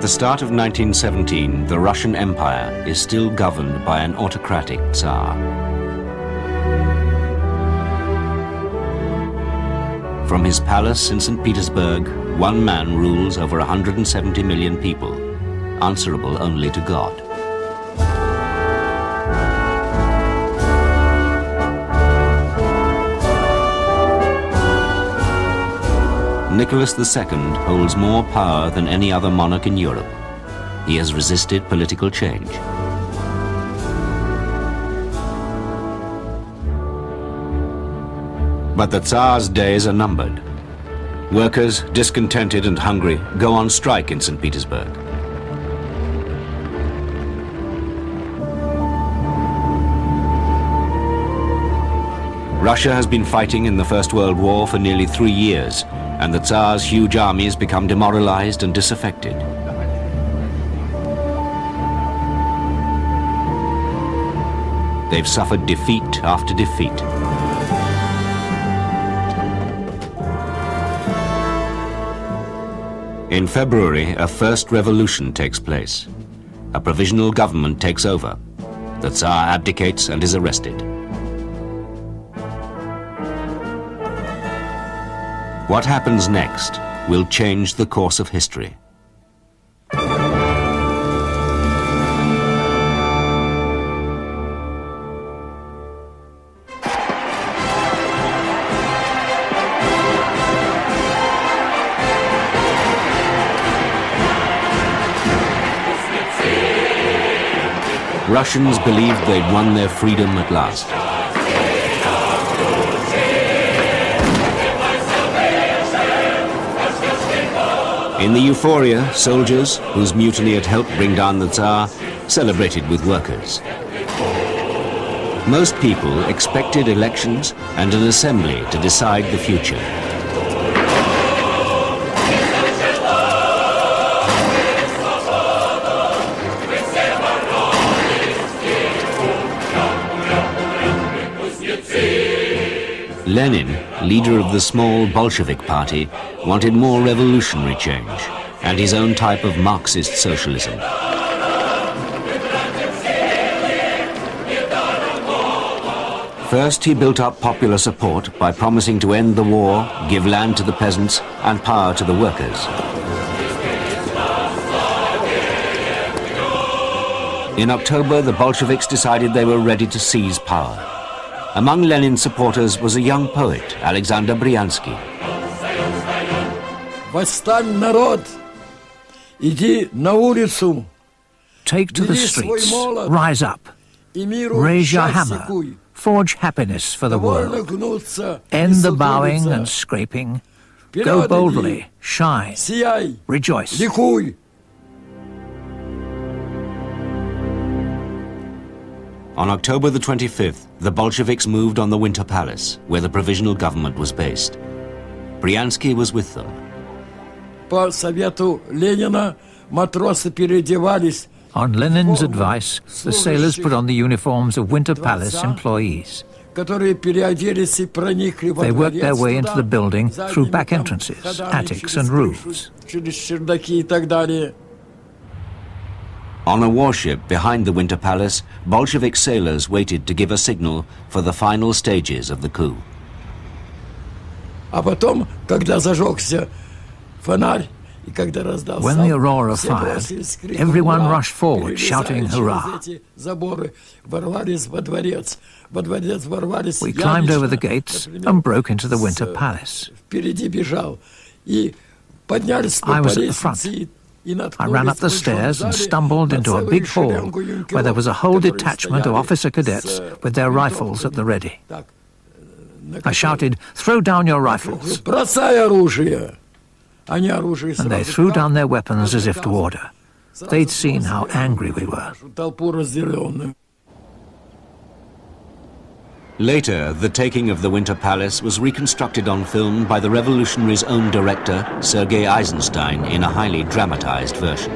At the start of 1917, the Russian Empire is still governed by an autocratic Tsar. From his palace in St. Petersburg, one man rules over 170 million people, answerable only to God. Nicholas II holds more power than any other monarch in Europe. He has resisted political change. But the Tsar's days are numbered. Workers, discontented and hungry, go on strike in St. Petersburg. Russia has been fighting in the First World War for nearly 3 years, and the Tsar's huge armies become demoralized and disaffected. They've suffered defeat after defeat. In February, a first revolution takes place. A provisional government takes over. The Tsar abdicates and is arrested. What happens next will change the course of history. Russians believed they'd won their freedom at last. In the euphoria, soldiers, whose mutiny had helped bring down the Tsar, celebrated with workers. Most people expected elections and an assembly to decide the future. Lenin, leader of the small Bolshevik party, wanted more revolutionary change and his own type of Marxist socialism. First, he built up popular support by promising to end the war, give land to the peasants, and power to the workers. In October, the Bolsheviks decided they were ready to seize power. Among Lenin's supporters was a young poet, Alexander Bryansky. Take to the streets, rise up, raise your hammer, forge happiness for the world. End the bowing and scraping, go boldly, shine, rejoice. On October the 25th, the Bolsheviks moved on the Winter Palace, where the provisional government was based. Bryansky was with them. On Lenin's advice, the sailors put on the uniforms of Winter Palace employees. They worked their way into the building through back entrances, attics and roofs. On a warship behind the Winter Palace, Bolshevik sailors waited to give a signal for the final stages of the coup. When the aurora fired, everyone rushed forward shouting hurrah. We climbed over the gates and broke into the Winter Palace. I was at the front. I ran up the stairs and stumbled into a big hall where there was a whole detachment of officer cadets with their rifles at the ready. I shouted, "Throw down your rifles!" And they threw down their weapons as if to order. They'd seen how angry we were. Later, the taking of the Winter Palace was reconstructed on film by the revolutionary's own director, Sergei Eisenstein, in a highly dramatized version.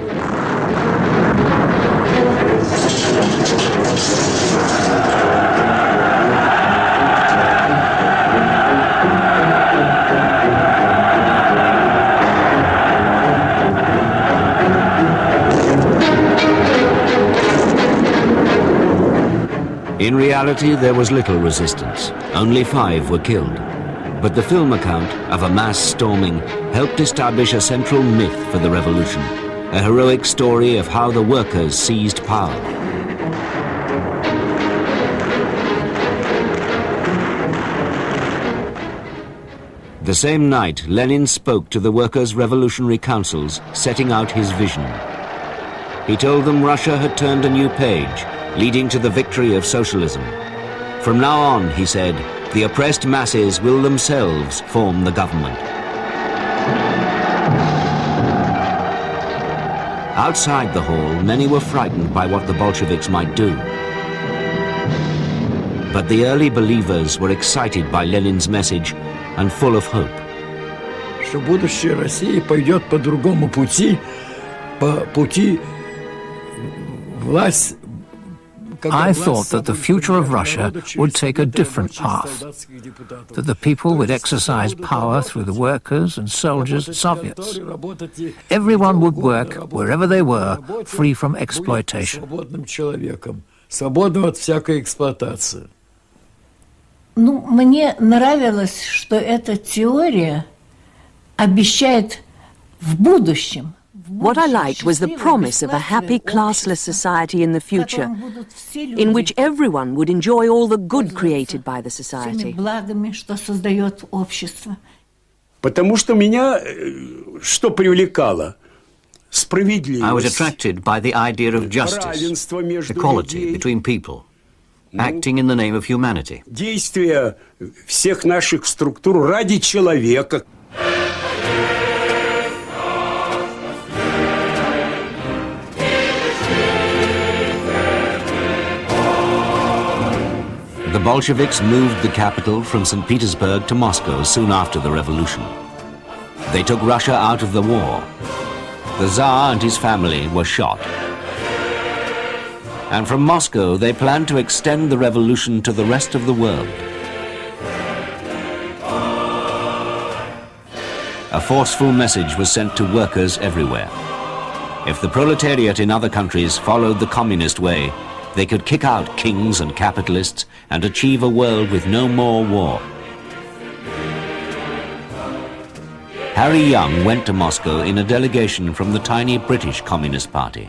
In reality, there was little resistance. Only 5 were killed. But the film account of a mass storming helped establish a central myth for the revolution, a heroic story of how the workers seized power. The same night, Lenin spoke to the workers' revolutionary councils, setting out his vision. He told them Russia had turned a new page, leading to the victory of socialism. From now on, he said, the oppressed masses will themselves form the government. Outside the hall, many were frightened by what the Bolsheviks might do. But the early believers were excited by Lenin's message and full of hope. Что будущее России пойдет по другому пути, по пути власть. I thought that the future of Russia would take a different path, that the people would exercise power through the workers and soldiers and Soviets. Everyone would work wherever they were, free from exploitation. Мне нравилось, что эта теория обещает в будущем. What I liked was the promise of a happy, classless society in the future, in which everyone would enjoy all the good created by the society. Потому что меня что привлекало? I was attracted by the idea of justice, equality between people, acting in the name of humanity. Действия всех наших структур ради человека. The Bolsheviks moved the capital from St. Petersburg to Moscow soon after the revolution. They took Russia out of the war. The Tsar and his family were shot. And from Moscow, they planned to extend the revolution to the rest of the world. A forceful message was sent to workers everywhere. If the proletariat in other countries followed the communist way, they could kick out kings and capitalists and achieve a world with no more war. Harry Young went to Moscow in a delegation from the tiny British Communist Party.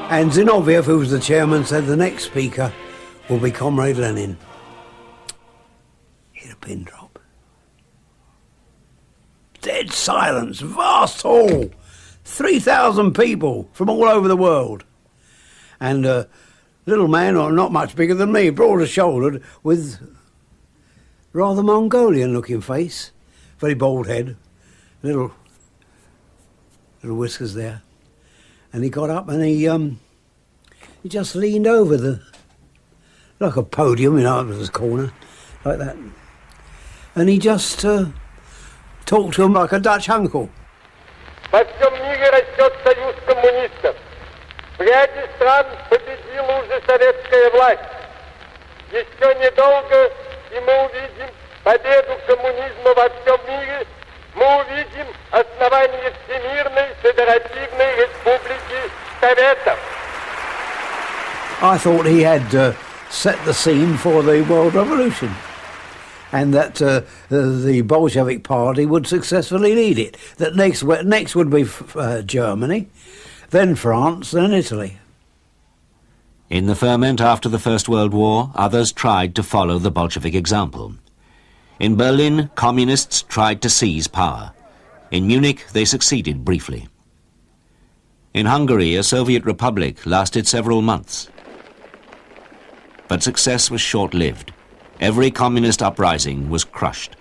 And Zinoviev, who was the chairman, said the next speaker will be Comrade Lenin. Hit a pin drop. Dead silence, vast hall. 3,000 people from all over the world. And a little man, or not much bigger than me, broader-shouldered, with rather Mongolian-looking face, very bald head, little whiskers there. And he got up and he just leaned over like a podium, his corner, like that. And he just talked to him like a Dutch uncle. Во всем мире растет союз коммунистов. В ряде стран победила уже советская власть. Еще недолго, и мы увидим победу коммунизма во всем мире. Мы увидим основание Всемирной Федеративной Республики Советов. I thought he had set the scene for the World Revolution, and that the Bolshevik Party would successfully lead it. That next would be Germany, then France, then Italy. In the ferment after the First World War, others tried to follow the Bolshevik example. In Berlin, communists tried to seize power. In Munich, they succeeded briefly. In Hungary, a Soviet republic lasted several months. But success was short-lived. Every communist uprising was crushed.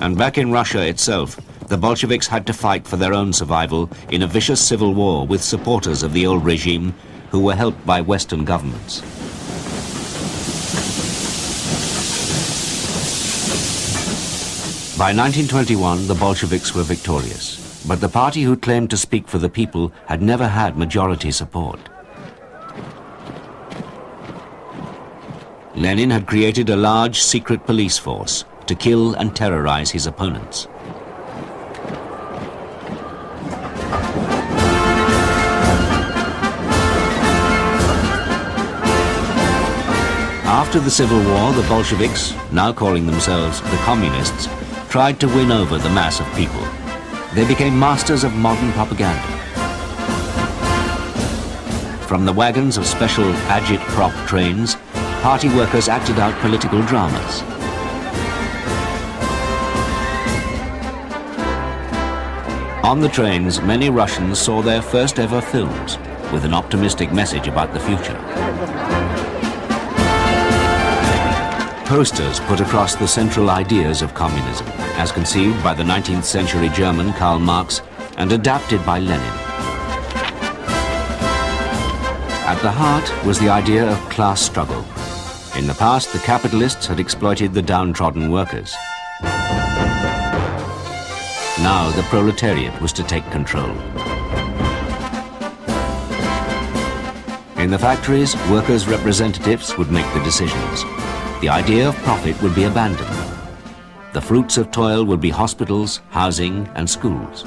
And back in Russia itself, the Bolsheviks had to fight for their own survival in a vicious civil war with supporters of the old regime who were helped by Western governments. By 1921, the Bolsheviks were victorious, but the party who claimed to speak for the people had never had majority support. Lenin had created a large secret police force to kill and terrorize his opponents. After the Civil War, the Bolsheviks, now calling themselves the Communists, tried to win over the mass of people. They became masters of modern propaganda. From the wagons of special agit-prop trains, party workers acted out political dramas. On the trains, many Russians saw their first ever films with an optimistic message about the future. Posters put across the central ideas of communism, as conceived by the 19th century German Karl Marx and adapted by Lenin. At the heart was the idea of class struggle. In the past, the capitalists had exploited the downtrodden workers. Now the proletariat was to take control. In the factories, workers' representatives would make the decisions. The idea of profit would be abandoned. The fruits of toil would be hospitals, housing, and schools.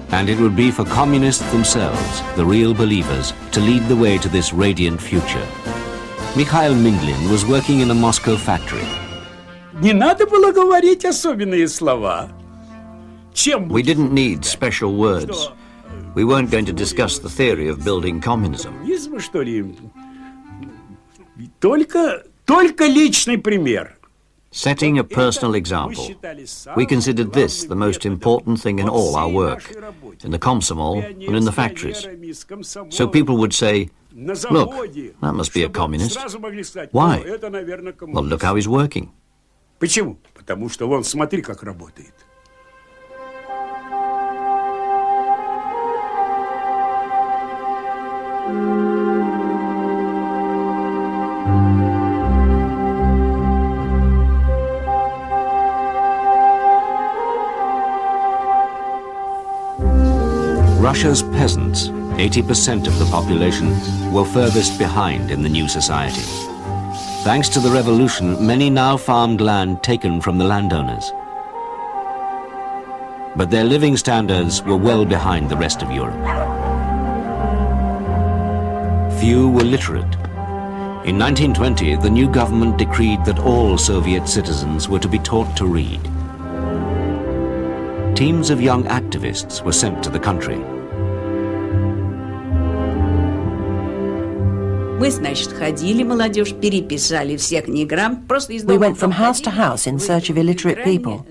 And it would be for communists themselves, the real believers, to lead the way to this radiant future. Mikhail Mindlin was working in a Moscow factory. Не надо было говорить особенные слова. We didn't need special words. We weren't going to discuss the theory of building communism. Только личный пример. Setting a personal example. We considered this the most important thing in all our work, in the Komsomol and in the factories. So people would say, look, that must be a communist. Why? Well, look how he's working. Почему? Потому что вон, смотри, как работает. Russia's peasants, 80% of the population, were furthest behind in the new society. Thanks to the revolution, many now farmed land taken from the landowners. But their living standards were well behind the rest of Europe. Few were literate. In 1920, the new government decreed that all Soviet citizens were to be taught to read. Teams of young activists were sent to the country. We went from house to house in search of illiterate people.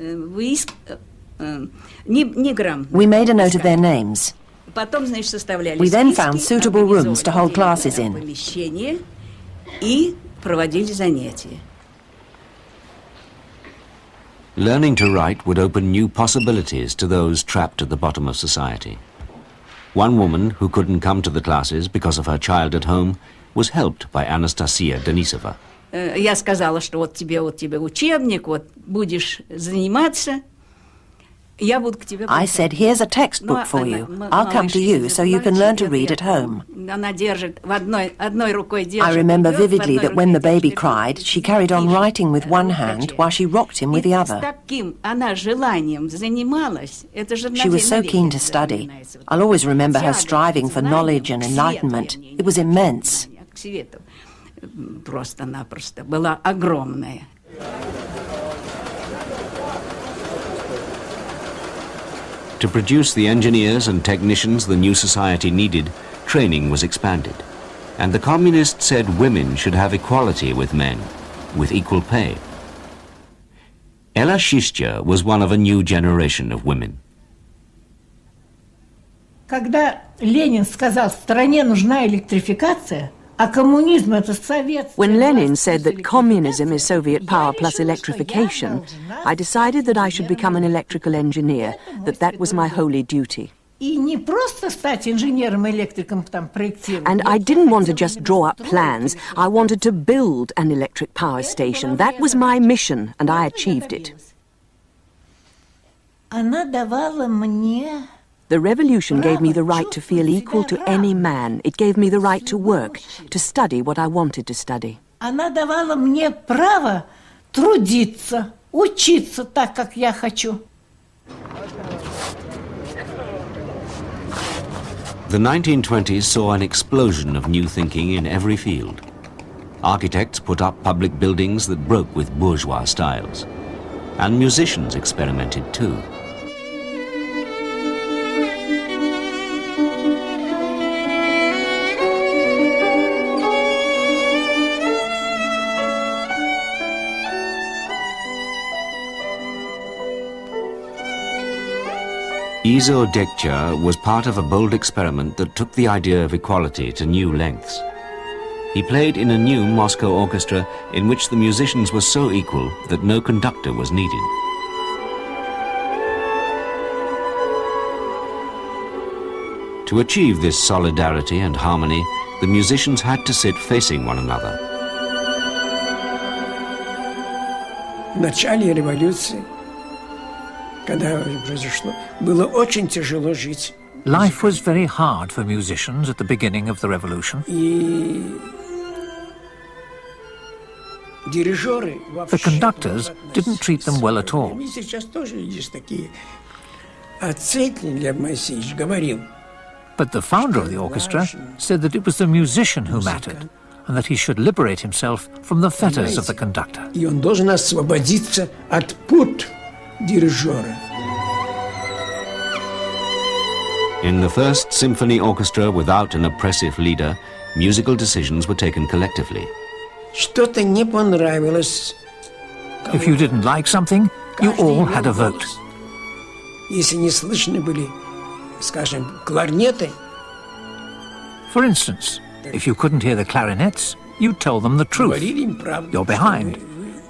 We made a note of their names. We then found suitable rooms to hold classes in. Learning to write would open new possibilities to those trapped at the bottom of society. One woman who couldn't come to the classes because of her child at home was helped by Anastasia Denisova. Я сказала, что вот тебе учебник, вот будешь заниматься. I said, here's a textbook for you. I'll come to you so you can learn to read at home. I remember vividly that when the baby cried, she carried on writing with one hand while she rocked him with the other. She was so keen to study. I'll always remember her striving for knowledge and enlightenment. It was immense. Просто-напросто была огромная. To produce the engineers and technicians the new society needed, training was expanded. And the communists said women should have equality with men, with equal pay. Ella Shistya was one of a new generation of women. Когда Ленин сказал, в стране нужна электрификация, а коммунизм это советский... When Lenin said that communism is Soviet power plus electrification, I decided that I should become an electrical engineer, that was my holy duty. И не просто стать инженером-электриком, там, проектировать. And I didn't want to just draw up plans, I wanted to build an electric power station. That was my mission, and I achieved it. Она давала мне... The revolution gave me the right to feel equal to any man. It gave me the right to work, to study what I wanted to study. Она давала мне право трудиться, учиться так, как я хочу. The 1920s saw an explosion of new thinking in every field. Architects put up public buildings that broke with bourgeois styles. And musicians experimented too. Izo Dekcha was part of a bold experiment that took the idea of equality to new lengths. He played in a new Moscow orchestra in which the musicians were so equal that no conductor was needed. To achieve this solidarity and harmony, the musicians had to sit facing one another. В начале революции, когда произошло, было очень тяжело жить. Life was very hard for musicians at the beginning of the revolution. The conductors didn't treat them well at all. But the founder of the orchestra said that it was the musician who mattered, and that he should liberate himself from the fetters of the conductor. In the first symphony orchestra without an oppressive leader, musical decisions were taken collectively. If you didn't like something, you all had a vote. For instance, if you couldn't hear the clarinets, you told them the truth. You're behind.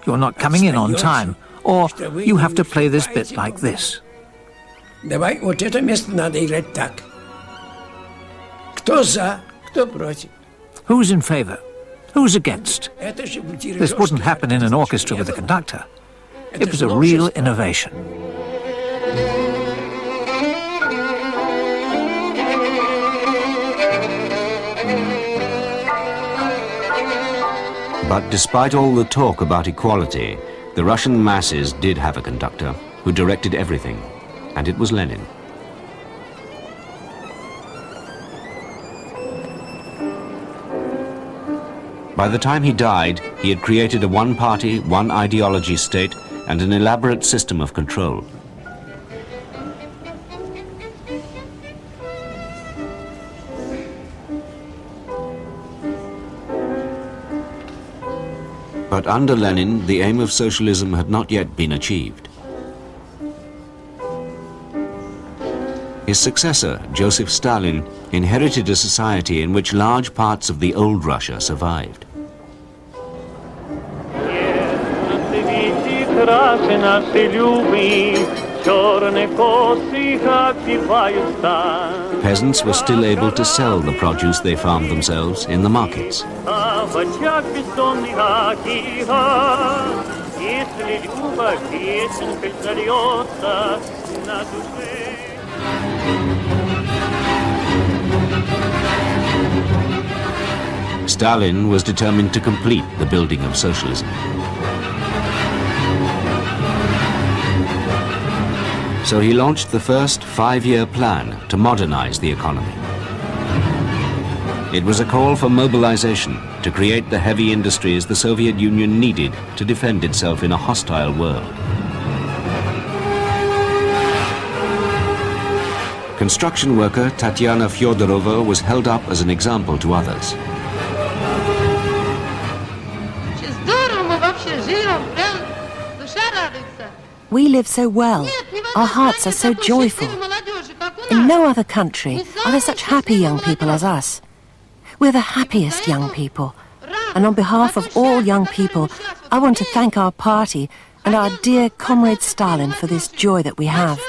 You're not coming in on time. Or you have to play this bit like this. Давай, вот это место надо играть так. Кто за, кто против? Who's in favor? Who's against? This wouldn't happen in an orchestra with a conductor. It was a real innovation. But despite all the talk about equality, the Russian masses did have a conductor who directed everything, and it was Lenin. By the time he died, he had created a one-party, one-ideology state and an elaborate system of control. But under Lenin, the aim of socialism had not yet been achieved. His successor, Joseph Stalin, inherited a society in which large parts of the old Russia survived. Peasants were still able to sell the produce they farmed themselves in the markets. Stalin was determined to complete the building of socialism. So he launched the first 5-year plan to modernize the economy. It was a call for mobilization to create the heavy industries the Soviet Union needed to defend itself in a hostile world. Construction worker Tatyana Fyodorova was held up as an example to others. We live so well. Our hearts are so joyful. In no other country are there such happy young people as us. We're the happiest young people. And on behalf of all young people, I want to thank our party and our dear comrade Stalin for this joy that we have.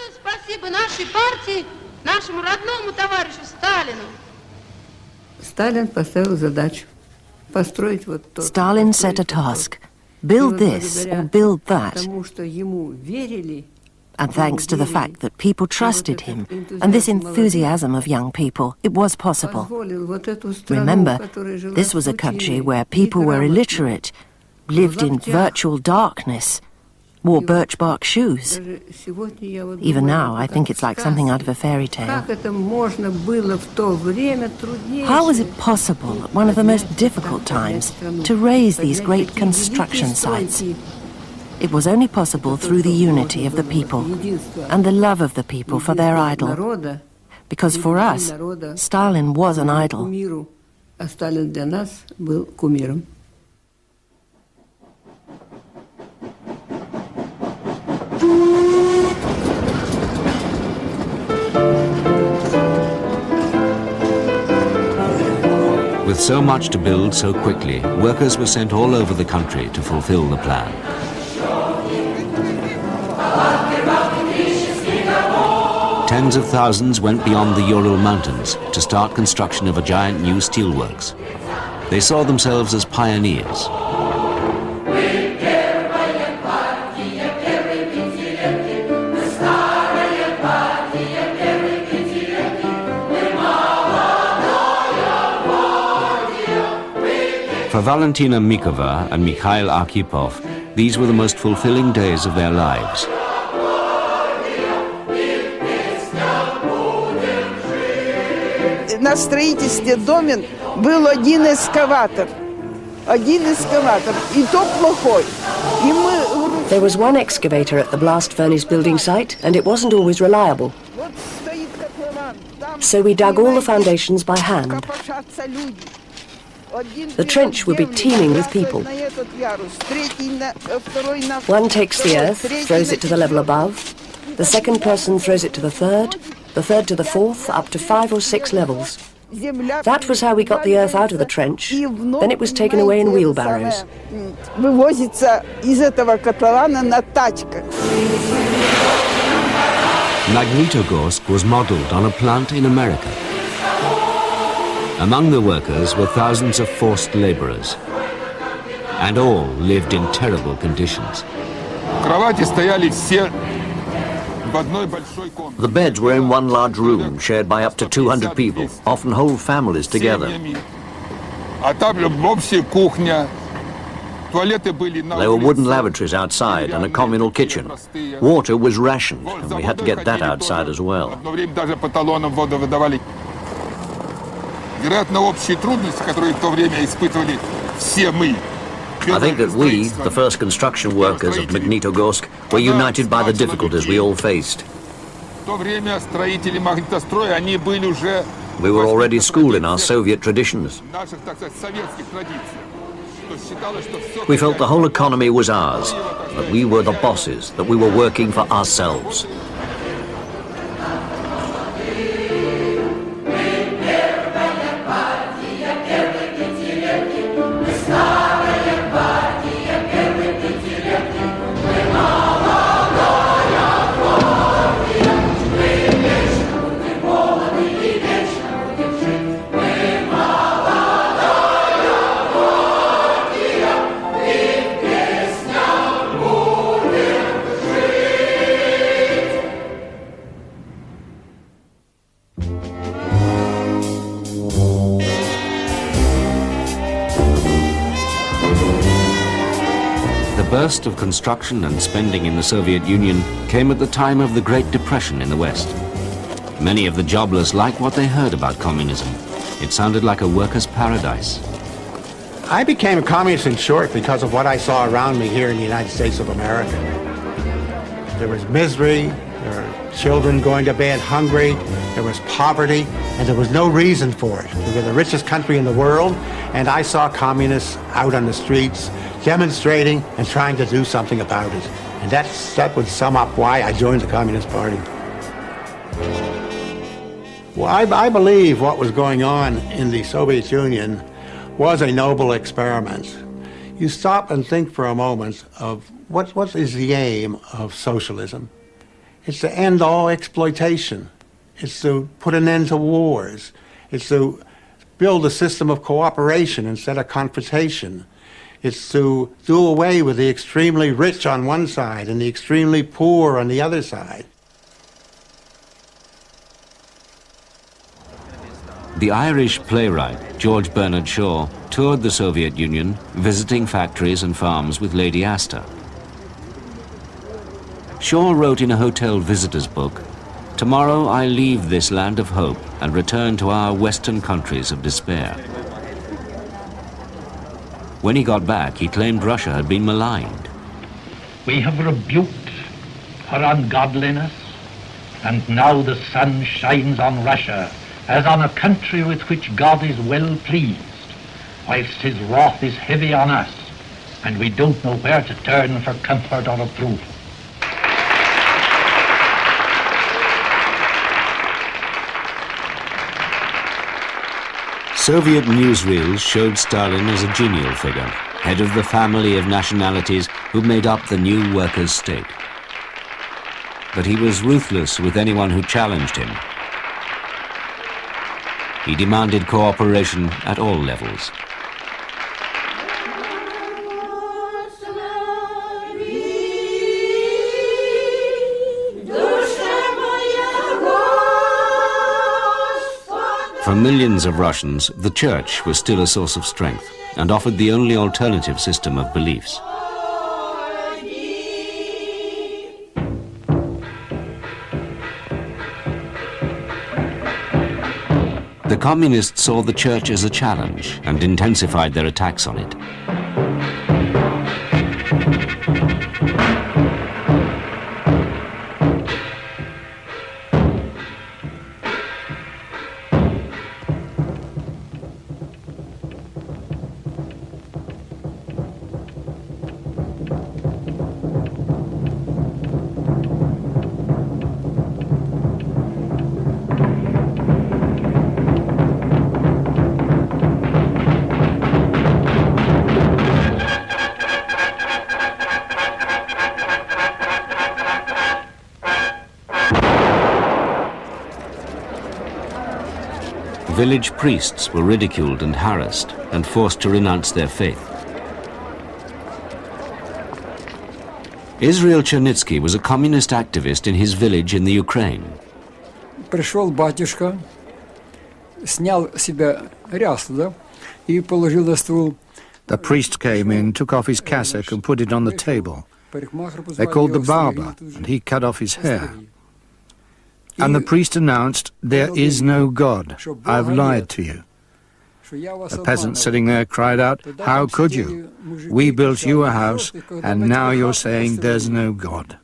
Stalin set a task. Build this or build that. And thanks to the fact that people trusted him and this enthusiasm of young people, it was possible. Remember, this was a country where people were illiterate, lived in virtual darkness. wore birch bark shoes. Even now, I think it's like something out of a fairy tale. How was it possible at one of the most difficult times to raise these great construction sites? It was only possible through the unity of the people and the love of the people for their idol. Because for us, Stalin was an idol. With so much to build so quickly, workers were sent all over the country to fulfill the plan. Tens of thousands went beyond the Ural Mountains to start construction of a giant new steelworks. They saw themselves as pioneers. For Valentina Mikova and Mikhail Arkhipov, these were the most fulfilling days of their lives. На строительстве домен был один экскаватор, и то плохой. There was one excavator at the blast furnace building site, and it wasn't always reliable. So we dug all the foundations by hand. The trench would be teeming with people. One takes the earth, throws it to the level above. The second person throws it to the third to the fourth, up to 5 or 6 levels. That was how we got the earth out of the trench. Then it was taken away in wheelbarrows. Magnitogorsk was modeled on a plant in America. Among the workers were thousands of forced laborers, and all lived in terrible conditions. The beds were in one large room, shared by up to 200 people, often whole families together. There were wooden lavatories outside and a communal kitchen. Water was rationed, and we had to get that outside as well. I think that we, the first construction workers of Magnitogorsk, were united by the difficulties we all faced. We were already schooled in our Soviet traditions. We felt the whole economy was ours, that we were the bosses, that we were working for ourselves. The burst of construction and spending in the Soviet Union came at the time of the Great Depression in the West. Many of the jobless liked what they heard about communism. It sounded like a worker's paradise. I became a communist in short because of what I saw around me here in the United States of America. There was misery, there were children going to bed hungry, there was poverty, and there was no reason for it. We were the richest country in the world, and I saw communists out on the streets demonstrating and trying to do something about it. And that would sum up why I joined the Communist Party. Well, I believe what was going on in the Soviet Union was a noble experiment. You stop and think for a moment of what is the aim of socialism? It's to end all exploitation. It's to put an end to wars. It's to build a system of cooperation instead of confrontation. It's to do away with the extremely rich on one side and the extremely poor on the other side. The Irish playwright George Bernard Shaw toured the Soviet Union, visiting factories and farms with Lady Astor. Shaw wrote in a hotel visitor's book, "Tomorrow I leave this land of hope and return to our Western countries of despair." When he got back, he claimed Russia had been maligned. We have rebuked her ungodliness, and now the sun shines on Russia as on a country with which God is well pleased, whilst his wrath is heavy on us, and we don't know where to turn for comfort or approval. Soviet newsreels showed Stalin as a genial figure, head of the family of nationalities who made up the new workers' state. But he was ruthless with anyone who challenged him. He demanded cooperation at all levels. For millions of Russians, the church was still a source of strength and offered the only alternative system of beliefs. The communists saw the church as a challenge and intensified their attacks on it. Village priests were ridiculed and harassed and forced to renounce their faith. Israel Chernitsky was a communist activist in his village in the Ukraine. Пришел батюшка, снял себя рясу, да, и положил на стул. The priest came in, took off his cassock and put it on the table. They called the barber, and he cut off his hair. And the priest announced, "There is no God. I've lied to you." The peasant sitting there cried out, "How could you? We built you a house, and now you're saying there's no God."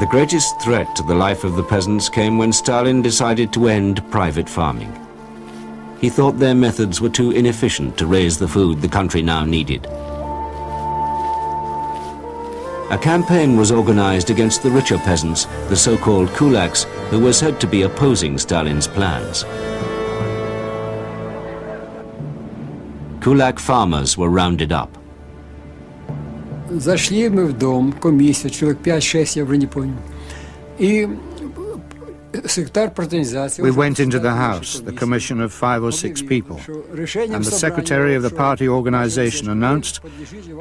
The greatest threat to the life of the peasants came when Stalin decided to end private farming. He thought their methods were too inefficient to raise the food the country now needed. A campaign was organized against the richer peasants, the so-called kulaks, who were said to be opposing Stalin's plans. Kulak farmers were rounded up. Зашли мы в дом, комиссия, человек 5-6, я уже не помню. И секретарь партизации. We went into the house, the commission of 5 or 6 people, and the secretary of the party organization announced,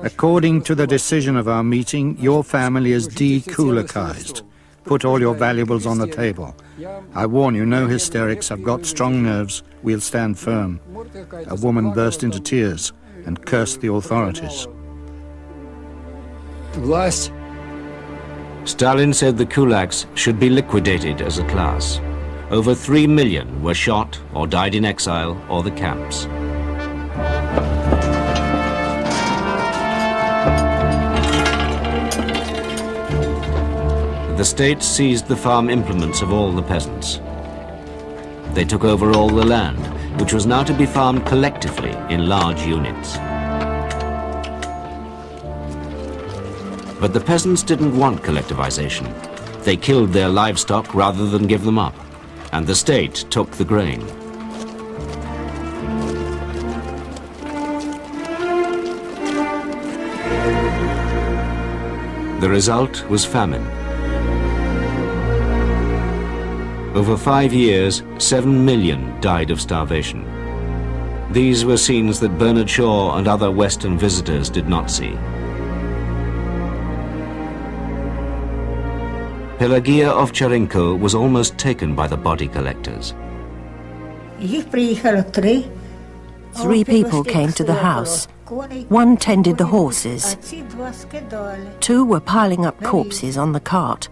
"According to the decision of our meeting, your family is de-kulakized. Put all your valuables on the table. I warn you, no hysterics, I've got strong nerves, we'll stand firm." A woman burst into tears and cursed the authorities. Stalin said the kulaks should be liquidated as a class. Over 3 million were shot or died in exile or the camps. The state seized the farm implements of all the peasants. They took over all the land, which was now to be farmed collectively in large units. But the peasants didn't want collectivization. They killed their livestock rather than give them up, and the state took the grain. The result was famine. Over 5 years, 7 million died of starvation. These were scenes that Bernard Shaw and other Western visitors did not see. Pelagia Ovcharenko was almost taken by the body collectors. 3 people came to the house. 1 tended the horses. 2 were piling up corpses on the cart.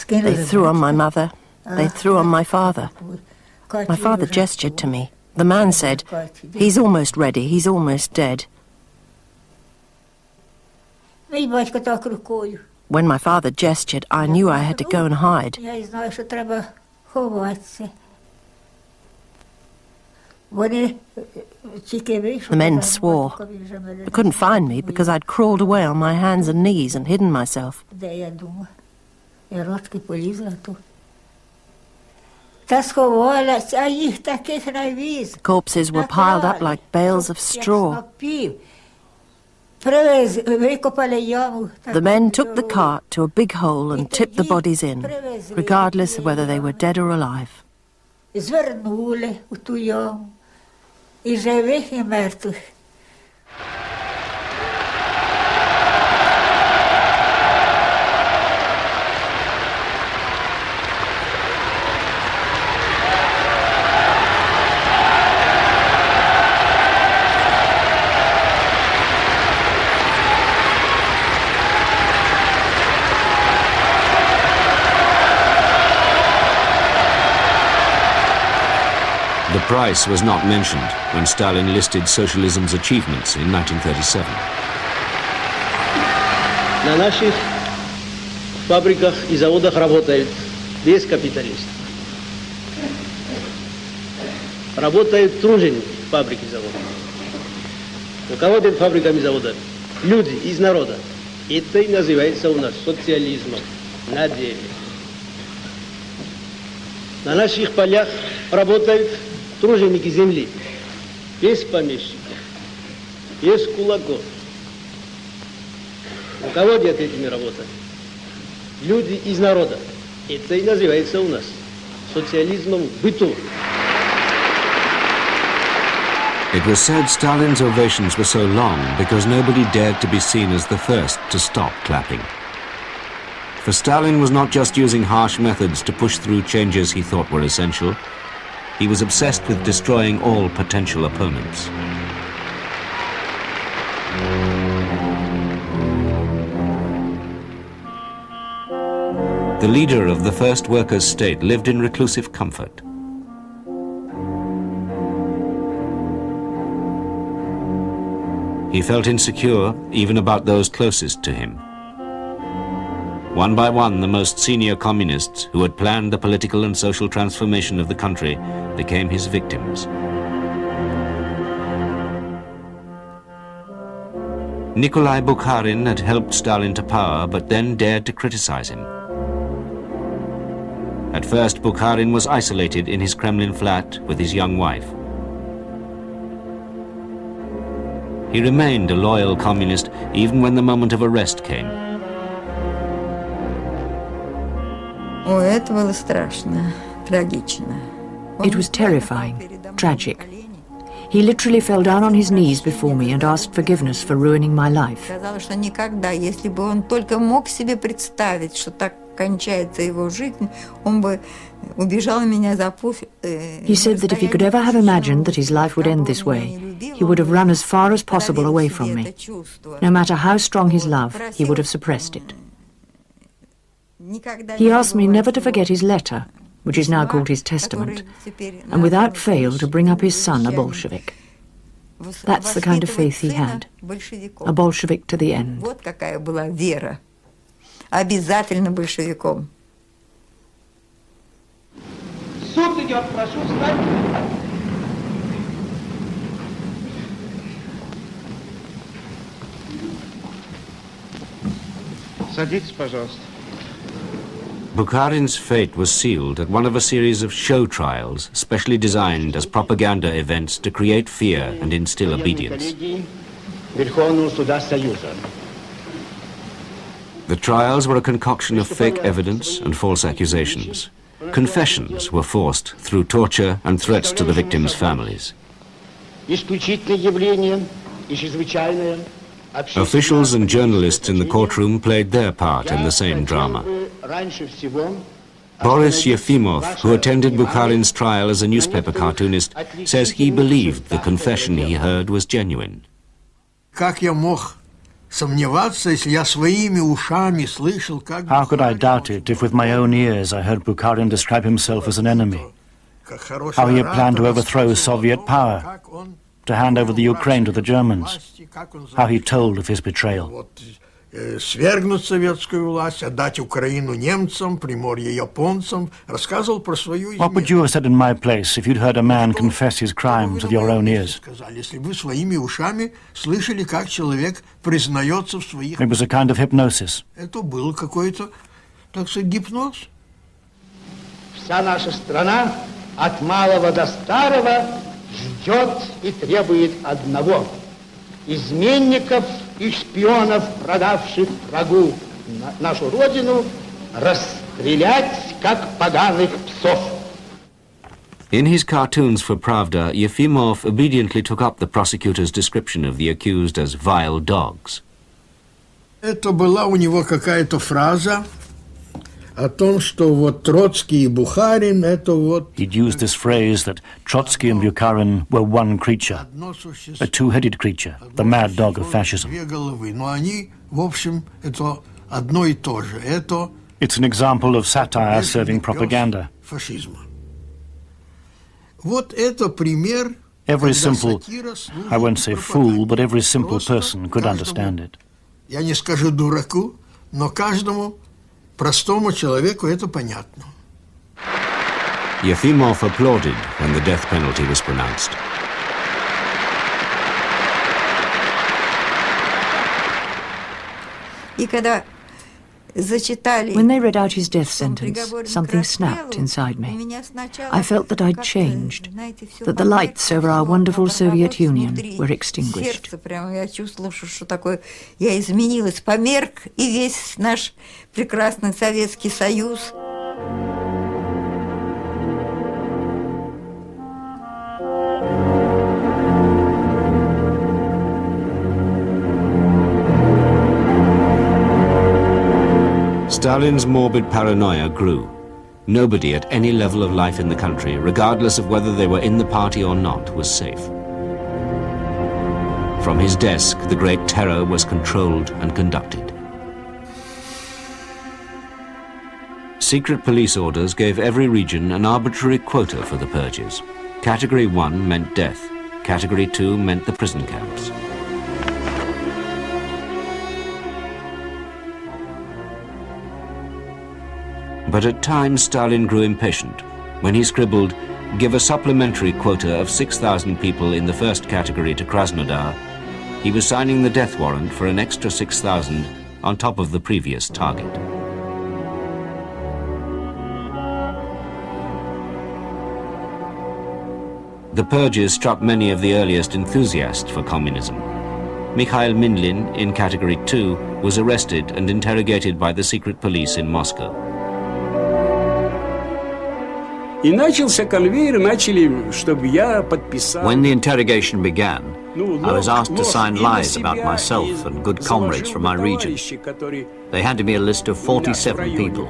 They threw on my mother. They threw on my father. My father gestured to me. The man said, "He's almost ready, he's almost dead." When my father gestured, I knew I had to go and hide. The men swore. They couldn't find me because I'd crawled away on my hands and knees and hidden myself. Corpses were piled up like bales of straw. The men took the cart to a big hole and tipped the bodies in, regardless of whether they were dead or alive. The price was not mentioned when Stalin listed socialism's achievements in 1937. На наших фабриках и заводах работает весь капиталист. Работают труженики фабрики и заводов. Руководят фабриками и заводами люди из народа. Это и называется у нас социализмом на деле. На наших полях работают труженики земли, без помещиков, без кулаков. Руководят этими работами люди из народа. Это и называется у нас социализмом в быту. It was said Stalin's ovations were so long because nobody dared to be seen as the first to stop clapping. For Stalin was not just using harsh methods to push through changes he thought were essential. He was obsessed with destroying all potential opponents. The leader of the first workers' state lived in reclusive comfort. He felt insecure even about those closest to him. One by one, the most senior communists who had planned the political and social transformation of the country became his victims. Nikolai Bukharin had helped Stalin to power, but then dared to criticize him. At first, Bukharin was isolated in his Kremlin flat with his young wife. He remained a loyal communist even when the moment of arrest came. It was terrifying, tragic. He literally fell down on his knees before me and asked forgiveness for ruining my life. He said that if he could ever have imagined that his life would end this way, he would have run as far as possible away from me. No matter how strong his love, he would have suppressed it. He asked me never to forget his letter, which is now called his testament, and without fail to bring up his son, a Bolshevik. That's the kind of faith he had, a Bolshevik to the end. Садитесь, пожалуйста. Bukharin's fate was sealed at one of a series of show trials specially designed as propaganda events to create fear and instill obedience. The trials were a concoction of fake evidence and false accusations. Confessions were forced through torture and threats to the victims' families. Officials and journalists in the courtroom played their part in the same drama. Boris Yefimov, who attended Bukharin's trial as a newspaper cartoonist, says he believed the confession he heard was genuine. How could I doubt it if with my own ears I heard Bukharin describe himself as an enemy? How he had planned to overthrow Soviet power, to hand over the Ukraine to the Germans. How he told of his betrayal. Свергнуть советскую власть, отдать Украину немцам, Приморье японцам, рассказывал про свою измену. What would you have said in my place if you'd heard a man confess his crimes with your own ears? Если вы своими ушами слышали, как человек признается в своих... It was a kind of hypnosis. Это был какой-то, так сказать, гипноз. Вся наша страна от малого до старого ждет и требует одного – изменников и шпионов, продавших врагу нашу родину, расстрелять как поганых псов. In his cartoons for Pravda, Yefimov obediently took up the prosecutor's description of the accused as vile dogs. Это была у него какая-то фраза о том, что вот Троцкий и Бухарин это вот... He'd used this phrase that Trotsky and Bukharin were one creature, a two-headed creature, the mad dog of fascism. Две головы, но они, в общем, это одно и то же. Это... It's an example of satire serving propaganda. Фашизма. Вот это пример... Every simple, I won't say fool, but every simple person could understand it. Я не скажу дураку, но каждому простому человеку это понятно. Yefimov applauded when the death penalty was pronounced. When they read out his death sentence, something snapped inside me. I felt that I'd changed, that the lights over our wonderful Soviet Union were extinguished. Я изменилась, померк и весь наш прекрасный Советский Союз. Stalin's morbid paranoia grew. Nobody at any level of life in the country, regardless of whether they were in the party or not, was safe. From his desk, the Great Terror was controlled and conducted. Secret police orders gave every region an arbitrary quota for the purges. Category 1 meant death. Category 2 meant the prison camps. But at times Stalin grew impatient. When he scribbled, "Give a supplementary quota of 6,000 people in the first category to Krasnodar," he was signing the death warrant for an extra 6,000 on top of the previous target. The purges struck many of the earliest enthusiasts for communism. Mikhail Minlin, in Category 2, was arrested and interrogated by the secret police in Moscow. When the interrogation began, I was asked to sign lies about myself and good comrades from my region. They handed me a list of 47 people.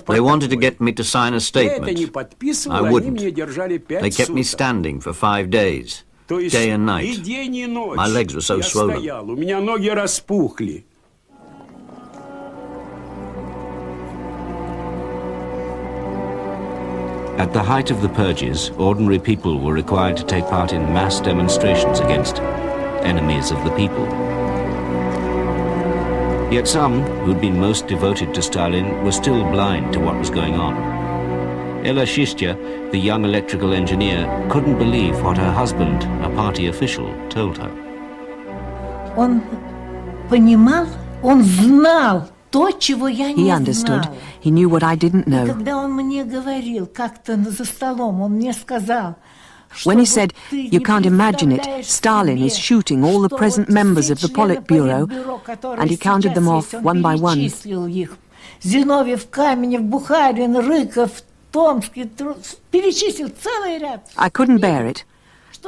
They wanted to get me to sign a statement. I wouldn't. They kept me standing for 5 days. Day and night. My legs were so swollen. At the height of the purges, ordinary people were required to take part in mass demonstrations against enemies of the people. Yet some, who'd been most devoted to Stalin, were still blind to what was going on. Ella Shistya, the young electrical engineer, couldn't believe what her husband, a party official, told her. He understood. He knew what I didn't know. When he said, "You can't imagine it, Stalin is shooting all the present members of the Politburo," and he counted them off one by one. I couldn't bear it.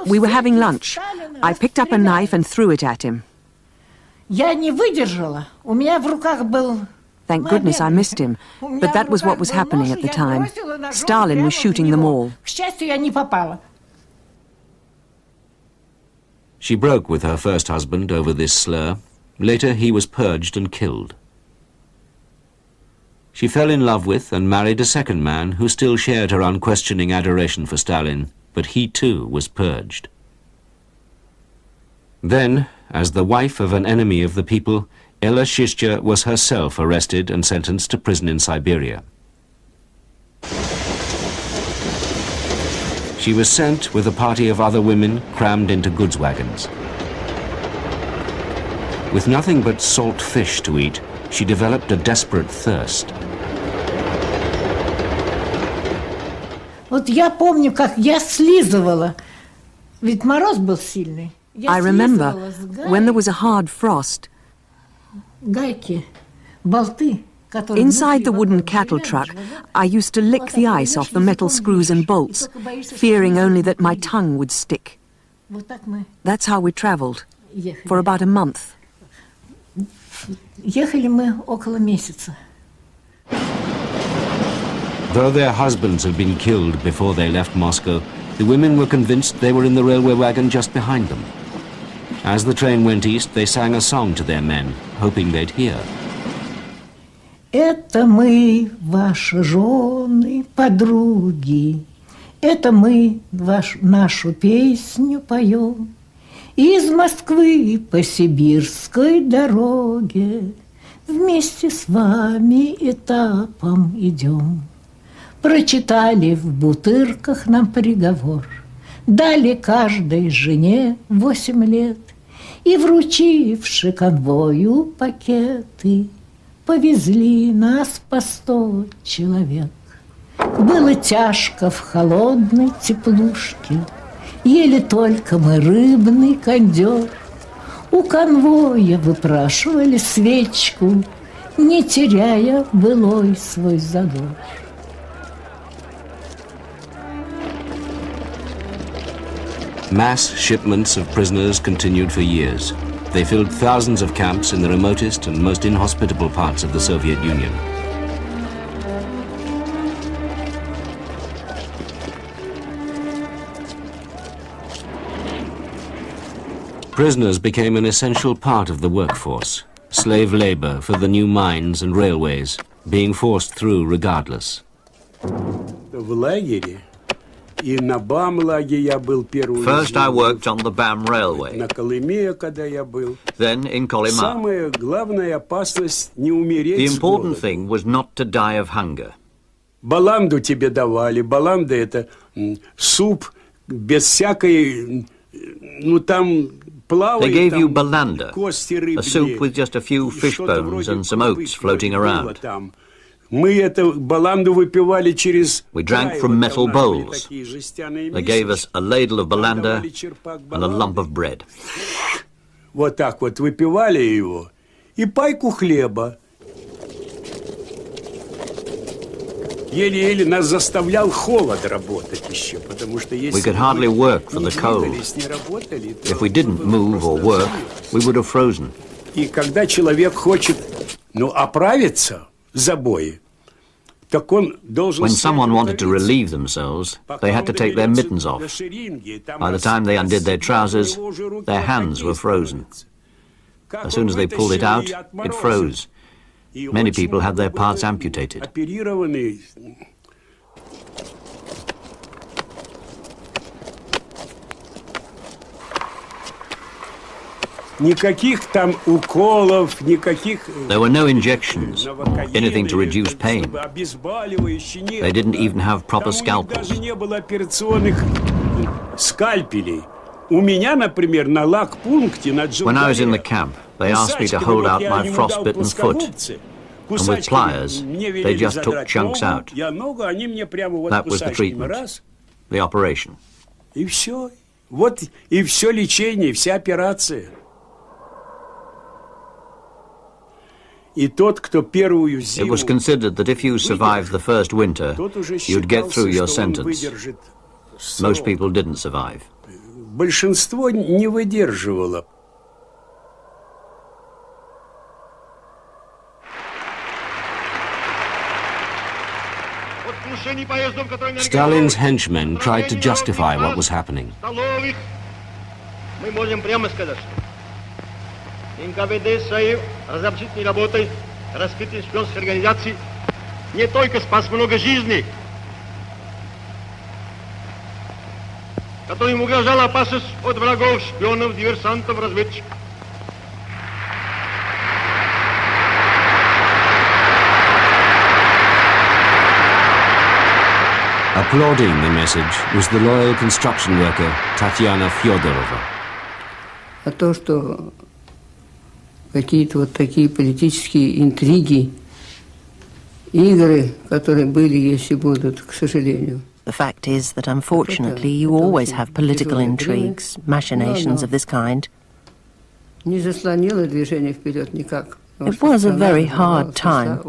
We were having lunch. I picked up a knife and threw it at him. Я не выдержала. У меня в руках был... Thank goodness I missed him, but that was what was happening at the time. Stalin was shooting them all. К счастью, я не попала. She broke with her first husband over this slur. Later, he was purged and killed. She fell in love with and married a second man who still shared her unquestioning adoration for Stalin, but he too was purged. Then, as the wife of an enemy of the people, Ella Shishcha was herself arrested and sentenced to prison in Siberia. She was sent with a party of other women crammed into goods wagons. With nothing but salt fish to eat, she developed a desperate thirst. Вот я помню, как я слизывала, ведь мороз был сильный. I remember when there was a hard frost. Гайки, болты. Inside the wooden cattle truck, I used to lick the ice off the metal screws and bolts, fearing only that my tongue would stick. That's how we travelled, for about a month. Ехали мы около месяца. Though their husbands had been killed before they left Moscow, the women were convinced they were in the railway wagon just behind them. As the train went east, they sang a song to their men, hoping they'd hear. Это мы, ваши жены, подруги, это мы нашу песню поем. Из Москвы по сибирской дороге вместе с вами этапом идем. Прочитали в бутырках нам приговор, дали каждой жене 8 лет и, вручивши конвою пакеты, повезли нас по 100 человек. Было тяжко в холодной теплушке, ели только мы рыбный кондер. У конвоя выпрашивали свечку, не теряя былой свой задор. Mass shipments of prisoners continued for years. They filled thousands of camps in the remotest and most inhospitable parts of the Soviet Union. Prisoners became an essential part of the workforce, slave labor for the new mines and railways, being forced through regardless. First I worked on the BAM railway, then in Kolyma. The important thing was not to die of hunger. Баланду тебе давали, баланда это суп без всякой, ну там плавает. They gave you balanda, a soup with just a few fish bones and some oats floating around. Мы эту баланду выпивали через... We drank from metal bowls. They gave us a ladle of balanda and a lump of bread. Вот так вот выпивали его и пайку хлеба. Еле-еле нас заставлял холод работать еще, потому что если... We could hardly work for the cold. If we didn't move or work, we would have frozen. И когда человек хочет, ну, оправиться... When someone wanted to relieve themselves, they had to take their mittens off. By the time they undid their trousers, their hands were frozen. As soon as they pulled it out, it froze. Many people had their parts amputated. There were no injections, anything to reduce pain. They didn't even have proper scalpels. When I was in the camp, they asked me to hold out my frostbitten foot, and with pliers, they just took chunks out. That was the treatment, the operation. It was considered that if you survived the first winter, you'd get through your sentence. Most people didn't survive. большинство не выдерживало. Stalin's henchmen tried to justify what was happening. Мы можем прямо сказать, что НКВД своей разобщительной работой, раскрытием шпионских организаций не только спас много жизней, которым угрожала опасность от врагов, шпионов, диверсантов, разведчиков. Applauding the message was the loyal construction worker Tatyana Fyodorova. А то, что какие-то вот такие политические интриги, игры, которые были, если будут, к сожалению. The fact is that unfortunately you always have political intrigues, machinations of this kind. Не заслонило движение вперед никак. It was a very hard time,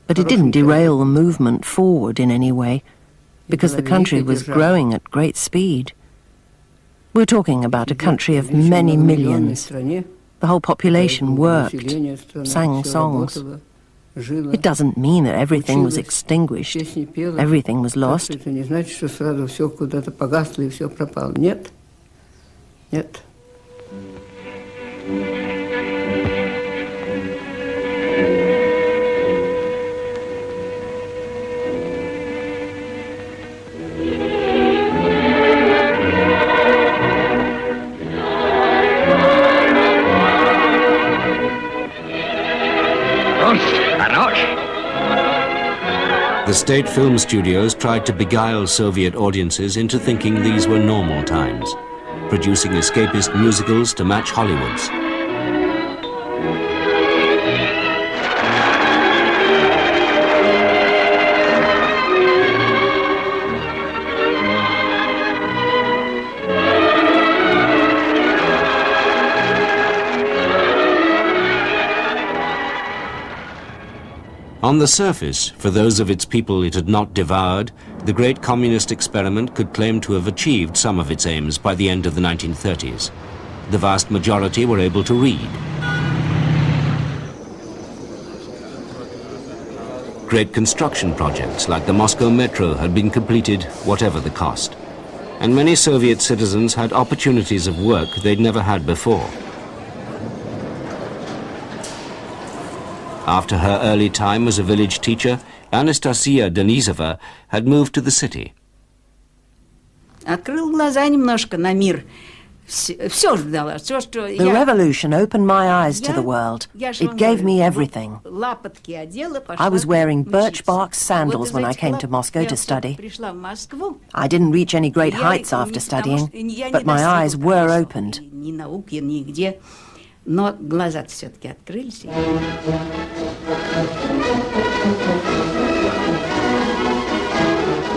but it didn't derail the movement forward in any way, because the country was growing at great speed. We're talking about a country of many millions. The whole population worked, sang songs. It doesn't mean that everything was extinguished, everything was lost. Это не значит, что сразу все куда-то погасло и все пропало. Нет. Нет. The state film studios tried to beguile Soviet audiences into thinking these were normal times, producing escapist musicals to match Hollywood's. On the surface, for those of its people it had not devoured, the great communist experiment could claim to have achieved some of its aims by the end of the 1930s. The vast majority were able to read. Great construction projects like the Moscow Metro had been completed, whatever the cost. And many Soviet citizens had opportunities of work they'd never had before. After her early time as a village teacher, Anastasia Denisova had moved to the city. Открыл глаза немножко на мир. Все ждала, все, что The revolution opened my eyes to the world. It gave me everything. I was wearing birch bark sandals when I came to Moscow to study. I didn't reach any great heights after studying, but my eyes were opened. Но глаза-то все-таки открылись.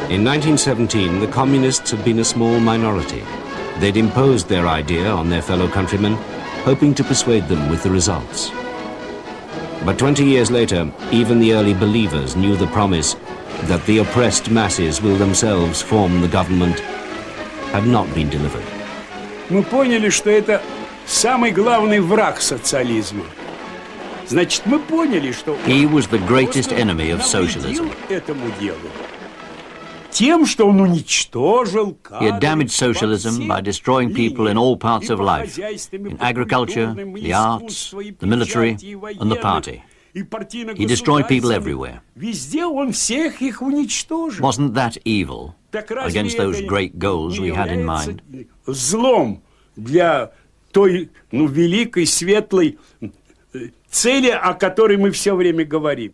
In 1917, the communists had been a small minority. They'd imposed their idea on their fellow countrymen, hoping to persuade them with the results. But 20 years later, even the early believers knew the promise that the oppressed masses will themselves form the government had not been delivered. Мы поняли, что это самый главный враг социализма. Значит, мы поняли, что he was the greatest enemy of socialism. Этому делу. Тем, что он уничтожил He had damaged socialism by destroying people in all parts of life, in agriculture, the arts, the military, and the party. He destroyed people everywhere. Везде он всех их уничтожил. Wasn't that evil against those great goals we had in mind? Злом для той, великой, светлой цели, о которой мы все время говорим.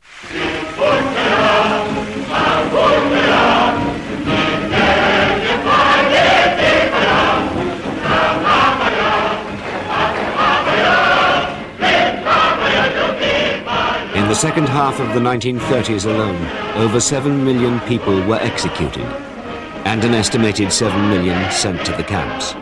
In the second half of the 1930s alone, over 7 million people were executed, and an estimated 7 million sent to the camps.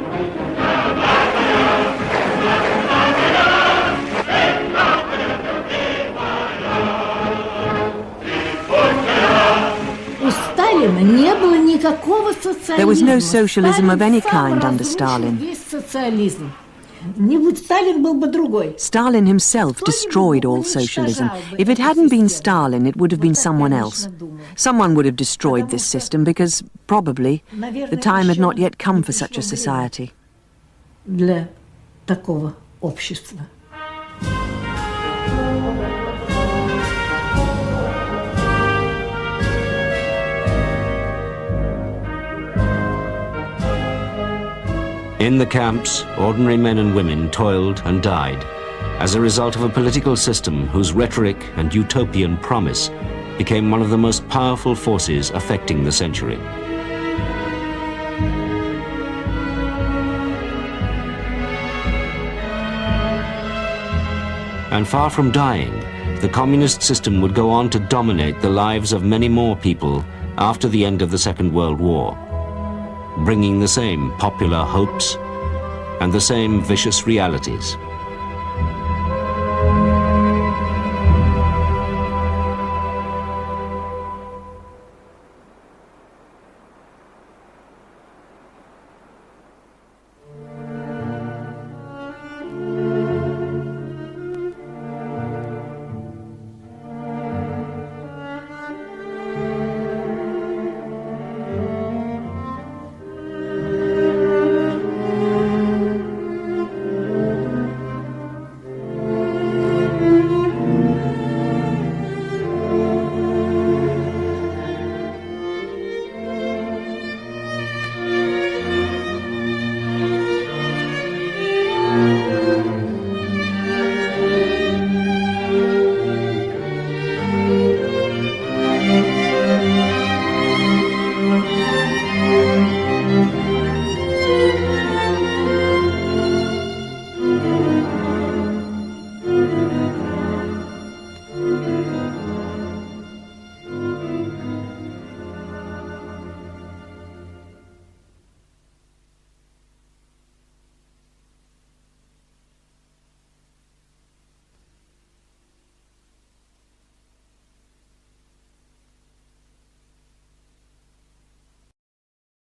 У Сталина не было никаких There was no socialism of any kind under Stalin. Stalin himself destroyed all socialism. If it hadn't been Stalin, it would have been someone else. Someone would have destroyed this system because, probably, the time had not yet come for such a society. Для такого общества. In the camps, ordinary men and women toiled and died as a result of a political system whose rhetoric and utopian promise became one of the most powerful forces affecting the century. And far from dying, the communist system would go on to dominate the lives of many more people after the end of the Second World War, bringing the same popular hopes and the same vicious realities.